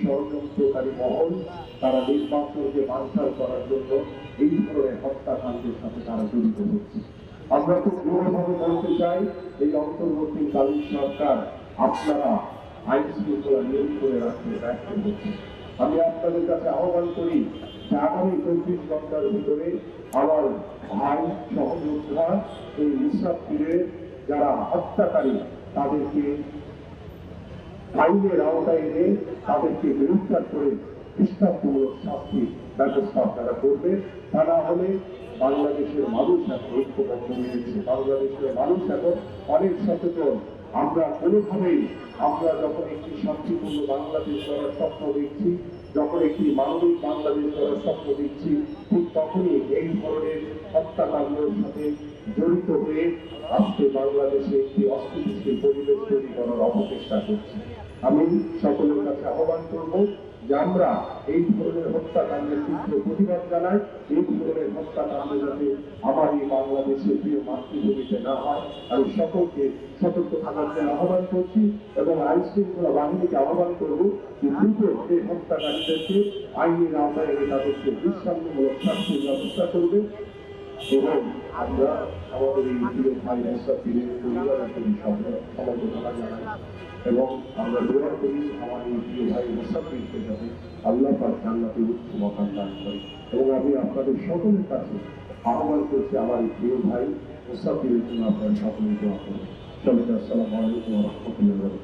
ষড়যন্ত্রকারী মহল তারা নির্বাচনকে বানচাল করার জন্য এই ধরনের হত্যাকাণ্ডের সাথে তারা জড়িত হচ্ছে। আমরা খুব দৃঢ়ভাবে বলতে চাই, এই অন্তর্বর্তীকালীন সরকার আপনারা আইন শৃঙ্খলা নিয়ন্ত্রণে রাখতে ব্যর্থ হচ্ছে। আমি আপনাদের কাছে আহ্বান করি যে আগামী 24 ঘন্টার ভিতরে আমার ভাই সহযোদ্ধা এই ইসরাত পীরের যারা হত্যাকারী তাদেরকে আইনের আওতায় এনে তাদেরকে গ্রেফতার করে দৃষ্টান্তমূলক শাস্তির ব্যবস্থা আপনারা করবে। তা না হলে বাংলাদেশের মানুষ এখন ঐক্যবদ্ধ হয়েছে, বাংলাদেশের মানুষ এখন অনেক সচেতন। আমরা কোনোভাবেই আমরা যখন একটি শান্তিপূর্ণ বাংলাদেশ করার স্বপ্ন দেখছি, যখন একটি মানবিক বাংলাদেশ করার স্বপ্ন দেখছি, ঠিক তখনই এই ধরনের হত্যাকাণ্ডের সাথে জড়িত হয়ে আজকে বাংলাদেশে একটি অস্থিতিশীল পরিবেশ তৈরি করার অপচেষ্টা করছি। আমি সকলের কাছে আহ্বান করব যে আমরা এই ধরনের হত্যাকাণ্ডের তীব্র প্রতিবাদ জানাই। এই ধরনের হত্যাকাণ্ড যাতে আমার এই বাংলাদেশের প্রিয় মাতৃভূমিতে না হয়, আমি সকলকে সতর্ক থাকার জন্য আহ্বান করছি এবং আইন শৃঙ্খলা বাহিনীকে আহ্বান করব যে দ্রুত এই হত্যাকারীদেরকে আইনের আওতায় এনে তাদেরকে দৃষ্টান্তমূলক শাস্তির ব্যবস্থা করবে এবং আমরা আমাদের এই প্রিয় ভাই ইসরাত পীরের পরিবারের প্রতি সমবেদনা জানাই এবং আমরা দোয়া করি আমার এই প্রিয় ভাই ইসরাত পীরকে যাতে আল্লাহ পাক জান্নাতের উচ্চ মাকাম দান করে। এবং আমি আপনাদের সকলের কাছে আহ্বান করছি আমার এই প্রিয় ভাই ইসরাত পীরের জন্য আপনারা সকলে দোয়া করুন। আসসালামু আলাইকুম ওয়া রাহমাতুল্লাহি ওয়া বারাকাতুহু।